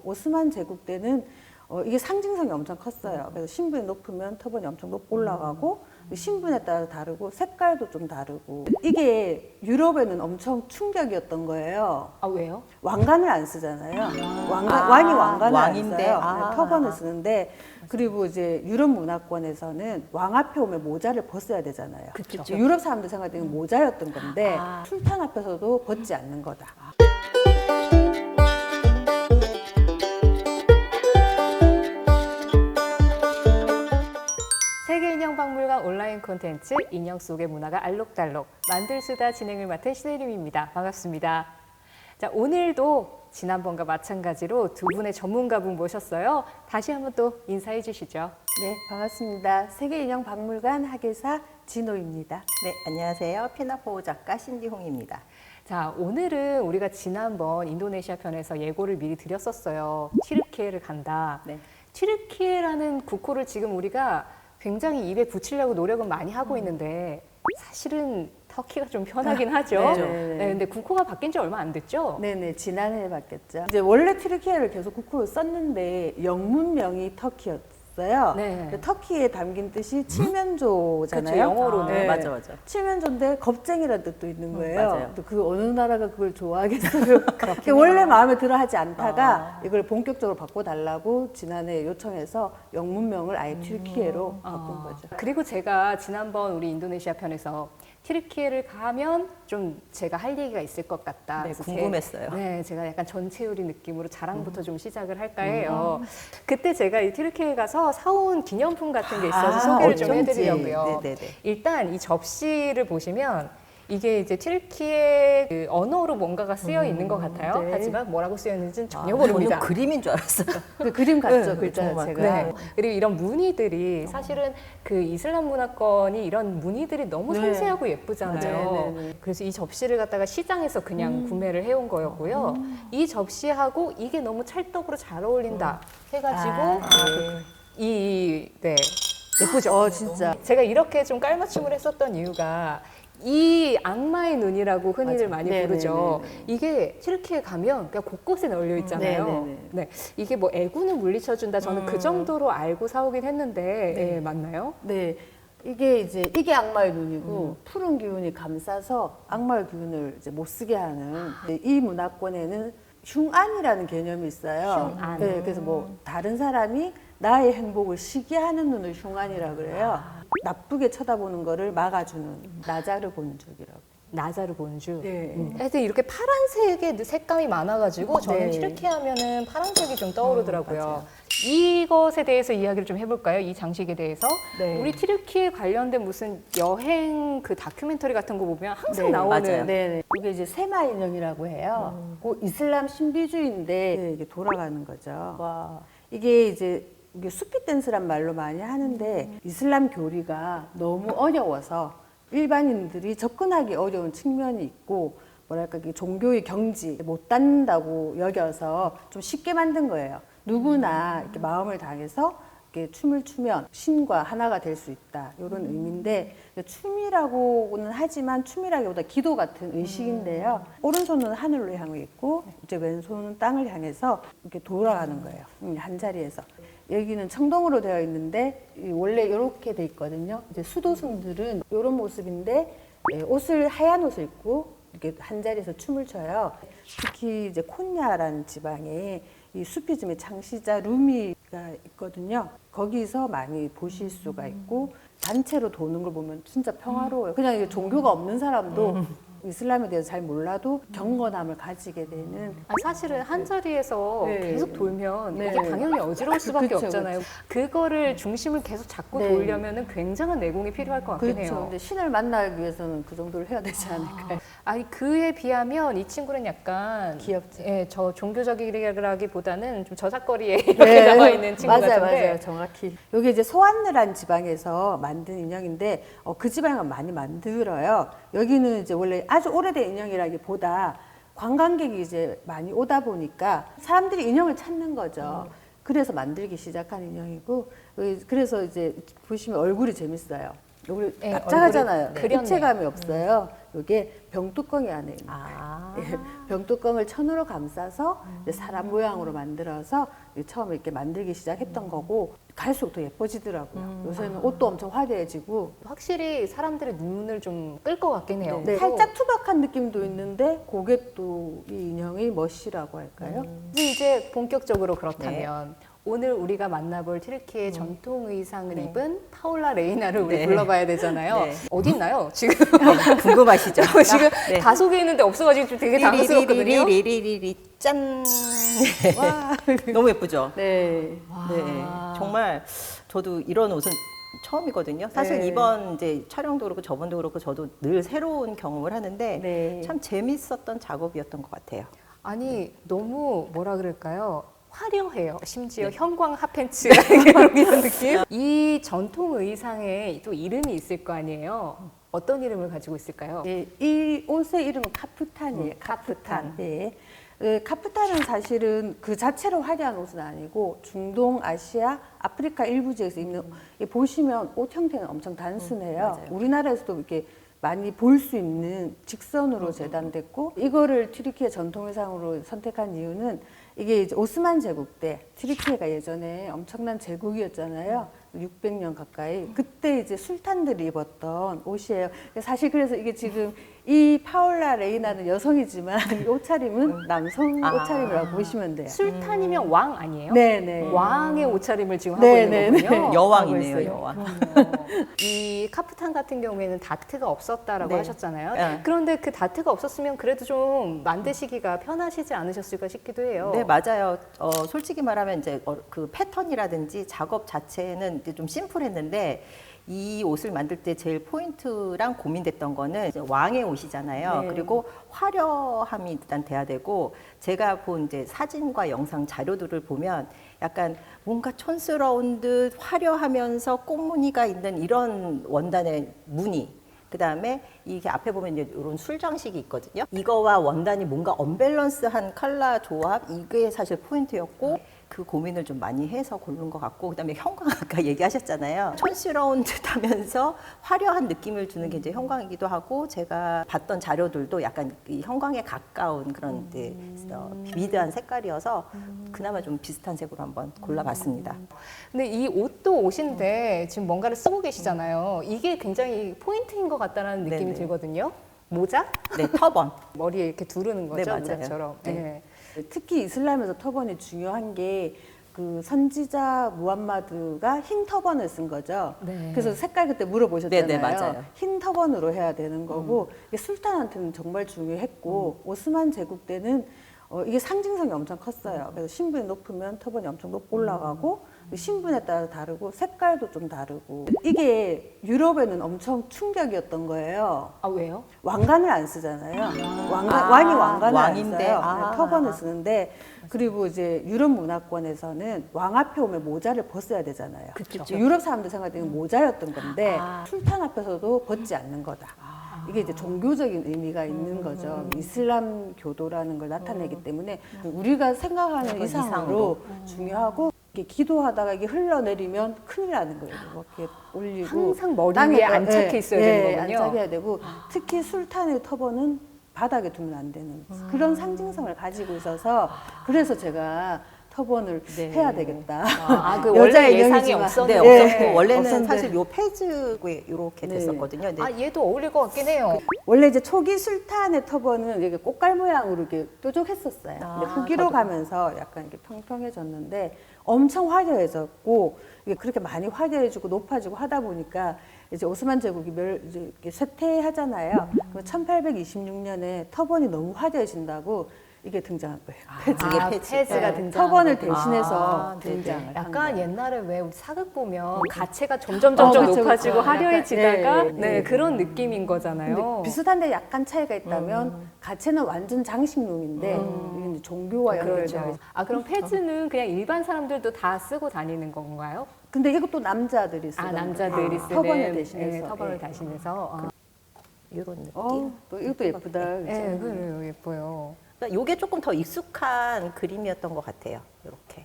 오스만 제국 때는 이게 상징성이 엄청 컸어요. 그래서 신분이 높으면 터번이 엄청 높고 올라가고 신분에 따라 다르고 색깔도 좀 다르고 이게 유럽에는 엄청 충격이었던 거예요. 아, 왜요? 왕관을 안 쓰잖아요. 왕이 왕관을 왕인데. 안 써요. 터번을 쓰는데 그리고 이제 유럽 문화권에서는 왕 앞에 오면 모자를 벗어야 되잖아요. 그쵸. 유럽 사람들 생각에는 모자였던 건데 술탄 앞에서도 벗지 않는 거다. 세계인형박물관 온라인 콘텐츠 인형 속의 문화가 알록달록 만들수다 진행을 맡은 신혜림입니다. 반갑습니다. 자, 오늘도 지난번과 마찬가지로 두 분의 전문가분 모셨어요. 다시 한번 또 인사해 주시죠. 네, 반갑습니다. 세계인형박물관 학예사 진호입니다. 네, 안녕하세요. 피납 보호 작가 신지홍입니다. 자, 오늘은 우리가 지난번 인도네시아 편에서 예고를 미리 드렸었어요. 튀르키예를 간다. 네. 튀르키예라는 국호를 지금 우리가 굉장히 입에 붙이려고 노력은 많이 하고 있는데 사실은 터키가 좀 편하긴 하죠. 네네네. 네, 근데 국호가 바뀐 지 얼마 안 됐죠? 네네, 지난해에 바뀌었죠. 이제 원래 튀르키예를 계속 국호로 썼는데 영문명이 터키였어요. 네. 근데 터키에 담긴 뜻이 칠면조잖아요. 그쵸, 영어로는. 네. 맞아. 칠면조인데 겁쟁이라는 뜻도 있는 거예요. 맞아요. 또 그 어느 나라가 그걸 좋아하겠어요. 원래 마음에 들어 하지 않다가 이걸 본격적으로 바꿔달라고 지난해 요청해서 영문명을 아예 튀르키예로 바꾼 거죠. 그리고 제가 지난번 우리 인도네시아 편에서 튀르키예를 가면 좀 제가 할 얘기가 있을 것 같다. 네, 그래서 궁금했어요. 네, 제가 약간 전체 요리 느낌으로 자랑부터 좀 시작을 할까 해요. 그때 제가 이 튀르키예 가서 사온 기념품 같은 게 있어서 소개를 좀 어쩐지. 해드리려고요. 네네네. 일단 이 접시를 보시면 이게 이제 튀르키예 그 언어로 뭔가가 쓰여 있는 것 같아요. 네. 하지만 뭐라고 쓰여 있는지는 전혀 모릅니다. 저는 그림인 줄 알았어요. 근데 그림 같죠, 네, 글자 정말. 자체가. 네. 그리고 이런 무늬들이 사실은 그 이슬람 문화권이 이런 무늬들이 너무 네. 섬세하고 예쁘잖아요. 맞아요. 네네. 그래서 이 접시를 갖다가 시장에서 그냥 구매를 해온 거였고요. 이 접시하고 이게 너무 찰떡으로 잘 어울린다 해가지고 네. 예쁘죠? 진짜. 제가 이렇게 좀 깔맞춤을 했었던 이유가 이 악마의 눈이라고 흔히들 많이 네네네네. 부르죠. 이게 튀르키예 가면 그냥 곳곳에 널려 있잖아요. 네네네. 네, 이게 뭐 애군을 물리쳐준다. 저는 그 정도로 알고 사오긴 했는데 예, 맞나요? 네. 이게 악마의 눈이고 푸른 기운이 감싸서 악마의 기운을 이제 못 쓰게 하는 이 문화권에는 흉안이라는 개념이 있어요. 흉안. 네, 그래서 뭐 다른 사람이 나의 행복을 시기하는 눈을 흉안이라 그래요. 나쁘게 쳐다보는 거를 막아주는 나자르 본죽이라고. 나자르 본주. 네. 하여튼 이렇게 파란색의 색감이 많아가지고 저는 네. 튀르키예 하면은 파란색이 좀 떠오르더라고요. 맞아요. 이것에 대해서 이야기를 좀 해볼까요? 이 장식에 대해서. 네. 우리 튀르키예 관련된 무슨 여행 그 다큐멘터리 같은 거 보면 항상 네, 나오는. 맞아요. 네, 이게 이제 세마 인형이라고 해요. 그 이슬람 신비주의인데 이게 돌아가는 거죠. 와. 이게 이제 수피 댄스란 말로 많이 하는데 이슬람 교리가 너무 어려워서 일반인들이 접근하기 어려운 측면이 있고 뭐랄까 이게 종교의 경지 못 닿는다고 여겨서 좀 쉽게 만든 거예요. 누구나 이렇게 마음을 다해서 이렇게 춤을 추면 신과 하나가 될 수 있다 이런 의미인데 춤이라고는 하지만 춤이라기보다 기도 같은 의식인데요. 오른손은 하늘로 향해 있고 이제 왼손은 땅을 향해서 이렇게 돌아가는 거예요. 한 자리에서. 여기는 청동으로 되어 있는데 원래 이렇게 돼 있거든요. 이제 수도승들은 이런 모습인데 하얀 옷을 입고 이렇게 한 자리에서 춤을 춰요. 특히 이제 콘야라는 지방에 이 수피즘의 창시자 루미가 있거든요. 거기서 많이 보실 수가 있고 단체로 도는 걸 보면 진짜 평화로워요. 그냥 이게 종교가 없는 사람도 이슬람에 대해서 잘 몰라도 경건함을 가지게 되는. 사실은 한 자리에서 네. 계속 돌면 네. 이게 당연히 어지러울 수밖에 그쵸, 없잖아요. 그거를 중심을 계속 잡고 네. 돌려면은 굉장한 내공이 필요할 것 같긴 그렇죠. 해요. 근데 신을 만나기 위해서는 그 정도를 해야 되지 않을까요? 아니 그에 비하면 이 친구는 약간 귀엽죠. 예, 저 종교적이라기보다는 좀 저작거리에 이렇게 나와 있는 친구 맞아요, 같은데. 맞아요, 정확히. 여기 이제 소안느란 지방에서 만든 인형인데 그 지방은 많이 만들어요. 여기는 이제 원래 아주 오래된 인형이라기보다 관광객이 이제 많이 오다 보니까 사람들이 인형을 찾는 거죠. 그래서 만들기 시작한 인형이고 그래서 이제 보시면 얼굴이 재밌어요. 여기 네, 납작하잖아요. 얼굴에 그렸네. 입체감이 없어요. 이게 병뚜껑이 안에 있는 아. 예, 병뚜껑을 천으로 감싸서 이제 사람 모양으로 만들어서 처음에 이렇게 만들기 시작했던 거고 갈수록 더 예뻐지더라고요. 요새는 옷도 엄청 화려해지고 확실히 사람들의 눈을 좀 끌 것 같긴 해요. 네, 살짝 투박한 느낌도 있는데 그게 또 이 인형의 멋이라고 할까요? 이제 본격적으로 그렇다면 오늘 우리가 만나볼 튀르키예 전통 의상을 네. 입은 파울라 레이나를 우리 네. 불러봐야 되잖아요. 네. 어디 있나요? 지금 궁금하시죠? 지금 네. 다 소개했는데 없어가지고 좀 되게 당황스럽거든요. 리리리리리리 짠. 와. 너무 예쁘죠? 네. 네. 정말 저도 이런 옷은 처음이거든요. 사실 네. 이번 이제 촬영도 그렇고 저번도 그렇고 저도 늘 새로운 경험을 하는데 네. 참 재밌었던 작업이었던 것 같아요. 아니 너무 뭐라 그럴까요? 화려해요. 심지어 형광 핫팬츠가 이렇게 이런 느낌. 이 전통 의상에 또 이름이 있을 거 아니에요. 어떤 이름을 가지고 있을까요? 네, 이 옷의 이름은 카프탄이에요. 카프탄. 네. 카프탄은 사실은 그 자체로 화려한 옷은 아니고 중동, 아시아, 아프리카 일부 지역에서 입는 보시면 옷 형태는 엄청 단순해요. 맞아요. 우리나라에서도 이렇게 많이 볼 수 있는 직선으로 재단됐고 이거를 튀르키예 전통 의상으로 선택한 이유는 이게 이제 오스만 제국 때 튀르키예가 예전에 엄청난 제국이었잖아요. 600년 가까이. 그때 이제 술탄들이 입었던 옷이에요. 사실 그래서 이게 지금 이 파울라 레이나는 여성이지만 이 옷차림은 남성 옷차림이라고 보시면 돼요. 술탄이면 왕 아니에요? 네네. 왕의 옷차림을 지금 하고 네, 있는 네, 거군요. 네. 여왕이네요, 하고 있어요. 여왕. 이 카프탄 같은 경우에는 다트가 없었다라고 네. 하셨잖아요. 네. 그런데 그 다트가 없었으면 그래도 좀 만드시기가 편하시지 않으셨을까 싶기도 해요. 네, 맞아요. 솔직히 말하면 이제 그 패턴이라든지 작업 자체는 이제 좀 심플했는데 이 옷을 만들 때 제일 포인트랑 고민됐던 거는 이제 왕의 옷이잖아요. 네. 그리고 화려함이 일단 돼야 되고 제가 본 이제 사진과 영상 자료들을 보면 약간 뭔가 촌스러운 듯 화려하면서 꽃무늬가 있는 이런 원단의 무늬. 그 다음에 이게 앞에 보면 이제 이런 술장식이 있거든요. 이거와 원단이 뭔가 언밸런스한 컬러 조합, 이게 사실 포인트였고, 그 고민을 좀 많이 해서 고른 것 같고, 그 다음에 형광 아까 얘기하셨잖아요. 촌스러운 듯 하면서 화려한 느낌을 주는 게 이제 형광이기도 하고, 제가 봤던 자료들도 약간 이 형광에 가까운 그런 이제 비비드한 색깔이어서 그나마 좀 비슷한 색으로 한번 골라봤습니다. 근데 이 옷도 옷인데 지금 뭔가를 쓰고 계시잖아요. 이게 굉장히 포인트인 것 같다는 느낌이 네네. 들거든요. 모자? 네, 터번. 머리에 이렇게 두르는 거죠, 네, 맞아요. 모자처럼. 네. 네. 특히 이슬람에서 터번이 중요한 게 그 선지자 무함마드가 흰 터번을 쓴 거죠. 네. 그래서 색깔 그때 물어보셨잖아요. 네, 네, 맞아요. 흰 터번으로 해야 되는 거고 이게 술탄한테는 정말 중요했고 오스만 제국 때는 이게 상징성이 엄청 컸어요. 그래서 신분이 높으면 터번이 엄청 높고 올라가고 신분에 따라 다르고 색깔도 좀 다르고 이게 유럽에는 엄청 충격이었던 거예요. 아, 왜요? 왕관을 안 쓰잖아요. 아, 왕이 왕관을 왕인데. 안 써요. 아. 네, 터번을 쓰는데 그리고 이제 유럽 문화권에서는 왕 앞에 오면 모자를 벗어야 되잖아요. 그쵸. 유럽 사람들 생각에는 모자였던 건데 아. 술탄 앞에서도 벗지 않는 거다. 이게 이제 종교적인 의미가 있는 거죠. 이슬람 교도라는 걸 나타내기 때문에 우리가 생각하는 그건 이상으로 중요하고 이게 기도하다가 이게 흘러내리면 큰일 나는 거예요. 이렇게 올리고 항상 머리 땅에 위에 안착해 있어야 되는 거군요. 안착해야 되고 특히 술탄의 터번은 바닥에 두면 안 되는 그런 상징성을 가지고 있어서 그래서 제가 터번을 네. 해야 되겠다. 그 원래 예상이 인형이지만. 없었는데. 네, 네. 없었고 원래는 없었는데. 사실 요 페이지에 이렇게 네. 됐었거든요. 근데 아, 얘도 어울릴 것 같긴 해요. 원래 이제 초기 술탄의 터번은 이게 꽃갈 모양으로 이렇게 뾰족했었어요. 아, 근데 후기로 저도. 가면서 약간 이렇게 평평해졌는데 엄청 화려해졌고 이게 그렇게 많이 화려해지고 높아지고 하다 보니까 이제 오스만 제국이 이제 이렇게 쇠퇴하잖아요. 그럼 1826년에 터번이 너무 화려해진다고 이게 등장한 거예요. 이게 페즈가 네, 등장한 터번을 거군요. 대신해서 네네. 등장을 한 약간 거예요. 옛날에 왜 우리 사극 보면 가체가 점점 그쵸, 높아지고 그쵸. 화려해지다가 약간, 네, 네. 그런 느낌인 거잖아요. 근데 비슷한데 약간 차이가 있다면 가체는 완전 장식용인데 이게 이제 종교와 연결되어 그렇죠. 아, 그럼 페즈는 그냥 일반 사람들도 다 쓰고 다니는 건가요? 근데 이것도 남자들이 쓰는 아, 남자들이 거예요. 쓰는 터번을 대신해서 네, 터번을 예. 대신해서. 이런 느낌. 또 이것도 예쁘다. 그죠? 네, 그래요. 예뻐요. 그러니까 요게 조금 더 익숙한 그림이었던 것 같아요. 이렇게.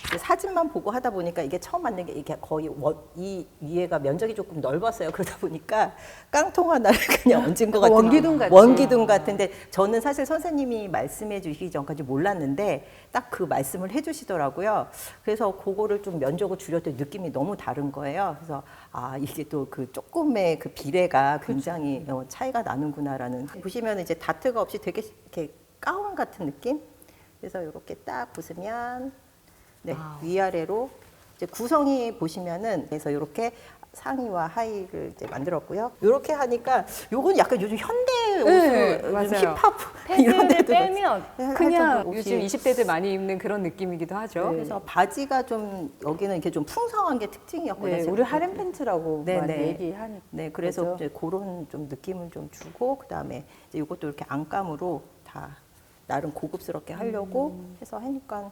이제 사진만 보고 하다 보니까 이게 처음 만든 게 이게 거의 이 위에가 면적이 조금 넓었어요. 그러다 보니까 깡통 하나를 그냥 얹은 것 같은 원기둥 같이. 원기둥 같은데 저는 사실 선생님이 말씀해 주시기 전까지 몰랐는데 딱 그 말씀을 해 주시더라고요. 그래서 그거를 좀 면적을 줄였더니 느낌이 너무 다른 거예요. 그래서 아, 이게 또 그 조금의 그 비례가 굉장히 차이가 나는구나라는. 보시면 이제 다트가 없이 되게 이렇게 가운 같은 느낌? 그래서 이렇게 딱 보시면 네, 위아래로 이제 구성이 보시면은 그래서 이렇게 상의와 하의를 이제 만들었고요. 이렇게 하니까 요건 약간 요즘 현대 옷으로 맞아요. 힙합 이런 팬츠를 데도 빼면 살짝 그냥 옷이- 요즘 20대들 많이 입는 그런 느낌이기도 하죠. 그래서 바지가 좀 여기는 이렇게 좀 풍성한 게 특징이었거든요. 네, 우리 하렘 팬츠라고 네, 많이 네. 얘기하니까. 네, 그래서 그죠? 이제 그런 좀 느낌을 좀 주고 그다음에 이제 이것도 이렇게 안감으로 다 나름 고급스럽게 하려고 해서 하니까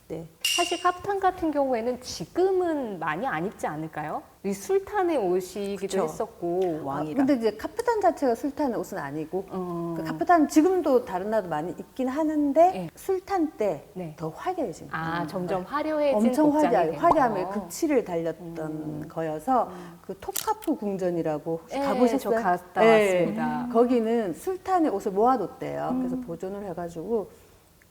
네. 사실 카프탄 같은 경우에는 지금은 많이 안 입지 않을까요? 이 술탄의 옷이기도 그쵸. 했었고. 왕이라. 근데 이제 카프탄 자체가 술탄 옷은 아니고 그 음. 카프탄 지금도 다른 나라도 많이 입긴 하는데 네. 술탄 때 네. 더 화려해진 아, 점점 네. 화려해진 엄청 복장이 화려하게 된 화려함의 거. 극치를 달렸던 거여서 그 톱카프 궁전이라고 혹시 네, 가보셨어요? 저 갔다 네. 왔습니다. 거기는 술탄의 옷을 모아뒀대요. 그래서 보존을 해가지고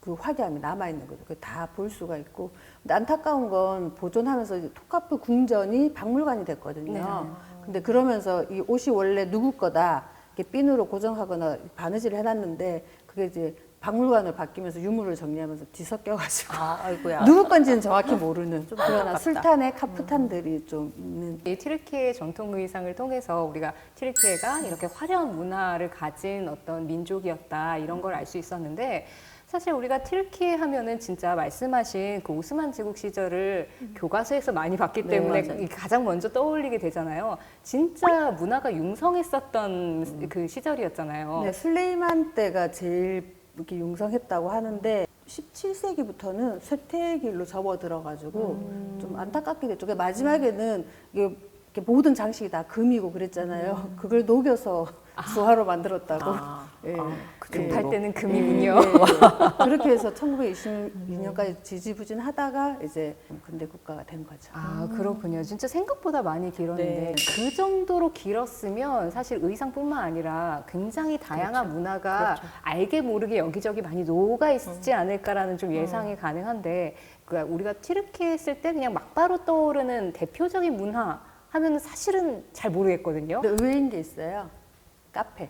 그 화려함이 남아있는 거죠. 다 볼 수가 있고. 근데 안타까운 건 보존하면서 이제 톱카프 궁전이 박물관이 됐거든요. 네. 근데 그러면서 이 옷이 원래 누구 거다 이렇게 핀으로 고정하거나 바느질을 해놨는데 그게 이제 박물관을 바뀌면서 유물을 정리하면서 뒤섞여가지고 아이고야. 누구 건지는 정확히 모르는 좀 그러나 안타깝다. 술탄의 카프탄들이 좀 있는. 이 튀르키예 전통 의상을 통해서 우리가 튀르키예가 이렇게 화려한 문화를 가진 어떤 민족이었다 이런 걸 알 수 있었는데 사실 우리가 튀르키예 하면은 진짜 말씀하신 그 오스만 제국 시절을 교과서에서 많이 봤기 네, 때문에 맞아요. 가장 먼저 떠올리게 되잖아요. 진짜 문화가 융성했었던 그 시절이었잖아요. 네, 슬레이만 때가 제일 이렇게 융성했다고 하는데 17세기부터는 쇠퇴길로 접어들어가지고 좀 안타깝게 됐죠. 그러니까 마지막에는 이게 이렇게 모든 장식이 다 금이고 그랬잖아요. 그걸 녹여서 주화로 만들었다고. 예. 급할 예. 때는 금이군요. 네. 그렇게 해서 1922년까지 지지부진하다가 이제 근대 국가가 된 거죠. 아, 그렇군요. 진짜 생각보다 많이 길었는데 네. 그 정도로 길었으면 사실 의상뿐만 아니라 굉장히 다양한 문화가 알게 모르게 여기저기 많이 녹아 있지 않을까라는 좀 예상이 가능한데 그러니까 우리가 튀르키예 했을 때 그냥 막바로 떠오르는 대표적인 문화 하면 사실은 잘 모르겠거든요. 근데 의외인 게 있어요. 카페.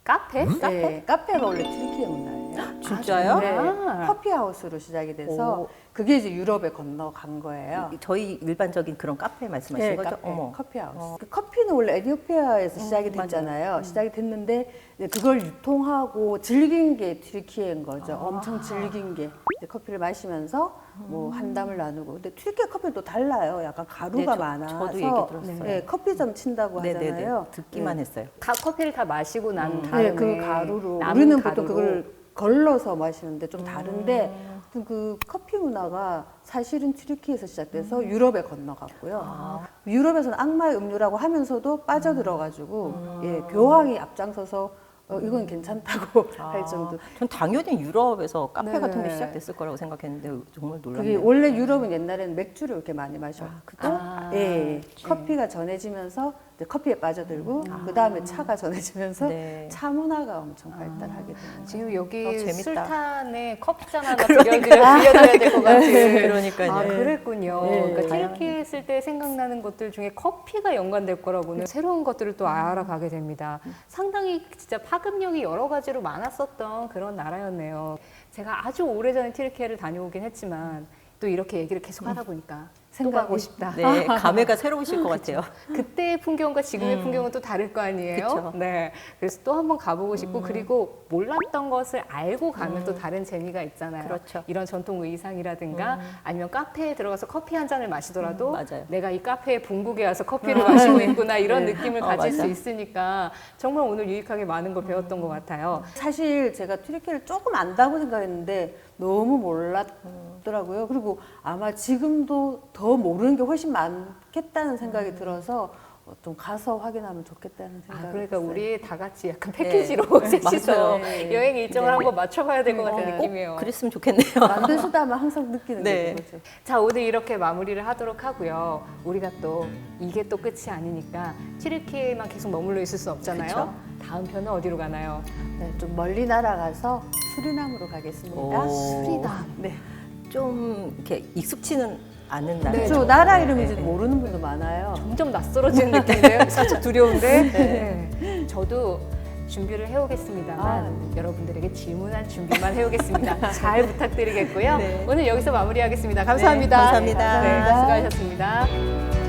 카페? 네, 카페가 원래 튀르키예 문화예요. 진짜요? 네, 아. 커피하우스로 시작이 돼서 오. 그게 이제 유럽에 건너간 거예요. 저희 일반적인 그런 카페 말씀하시는 네, 거죠? 카페, 어머. 커피하우스. 그 커피는 원래 에티오피아에서 시작이 맞아요. 됐잖아요. 시작이 됐는데 이제 그걸 유통하고 즐긴 게 튀르키예인 거죠. 엄청 즐긴 게 이제 커피를 마시면서 뭐 한담을 나누고. 근데 튀르키예 커피는 또 달라요. 약간 가루가 네, 많아서 저도 얘기 들었어요. 네, 커피점 친다고 네네네. 하잖아요. 듣기만 했어요. 커피를 다 마시고 난 다음에 네, 그 가루로 남은 우리는 가루로. 보통 그걸 걸러서 마시는데 좀 다른데 그 커피 문화가 사실은 튀르키예에서 시작돼서 유럽에 건너갔고요. 유럽에서는 악마의 음료라고 하면서도 빠져들어가지고 예, 교황이 앞장서서 이건 괜찮다고 할 정도. 전 당연히 유럽에서 카페 네. 같은 게 시작됐을 거라고 생각했는데 정말 그게 놀랐네요. 원래 유럽은 옛날에는 맥주를 이렇게 많이 마셨고, 아, 예, 커피가 전해지면서 이제 커피에 빠져들고 그 다음에 차가 전해지면서 네. 차 문화가 엄청 발달하게 되는 거예요. 지금 여기 재밌다. 술탄에 컵잔 하나 들려드려야 될 것 같은. 그러니까요. 아, 그랬군요. 네. 그러니까 튀르키예 했을 때 생각나는 것들 중에 커피가 연관될 거라고는 새로운 것들을 또 알아가게 됩니다. 상당히 진짜 파급력이 여러 가지로 많았었던 그런 나라였네요. 제가 아주 오래전에 튀르키예를 다녀오긴 했지만 또 이렇게 얘기를 계속 하다 보니까 또 가고 싶다. 네, 감회가 새로우실 것 같아요. 그때의 풍경과 지금의 풍경은 또 다를 거 아니에요? 그쵸. 네. 그래서 또 한번 가보고 싶고, 그리고 몰랐던 것을 알고 가면 또 다른 재미가 있잖아요. 그렇죠. 이런 전통 의상이라든가 아니면 카페에 들어가서 커피 한 잔을 마시더라도 맞아요. 내가 이 카페의 본국에 와서 커피를 마시고 있구나 이런 느낌을 가질 수 맞아. 있으니까 정말 오늘 유익하게 많은 걸 배웠던 것 같아요. 사실 제가 튀르키예를 조금 안다고 생각했는데 너무 몰랐더라고요. 그리고 아마 지금도 더 모르는 게 훨씬 많겠다는 생각이 들어서 좀 가서 확인하면 좋겠다는 생각이 그러니까 있어요. 우리 다 같이 약간 패키지로 셋이서 맞아요. 여행 일정을 네. 한번 맞춰봐야 될 것 같은 꼭 느낌이에요. 그랬으면 좋겠네요. 만들수다만 항상 느끼는 네. 게 그거죠. 자, 오늘 이렇게 마무리를 하도록 하고요. 우리가 또 이게 또 끝이 아니니까 튀르키예에만 계속 머물러 있을 수 없잖아요. 그쵸. 다음 편은 어디로 가나요? 네, 좀 멀리 날아가서 수리남으로 가겠습니다. 오. 수리남. 네. 좀 이렇게 익숙치는 않은 나라. 네, 그렇죠. 나라 이름인지도 모르는 분도 많아요. 점점 낯설어지는 느낌인데요. 살짝 두려운데. 네. 저도 준비를 해오겠습니다만 여러분들에게 질문할 준비만 해오겠습니다. 잘 부탁드리겠고요. 네. 오늘 여기서 마무리하겠습니다. 감사합니다. 네, 감사합니다. 네, 수고하셨습니다.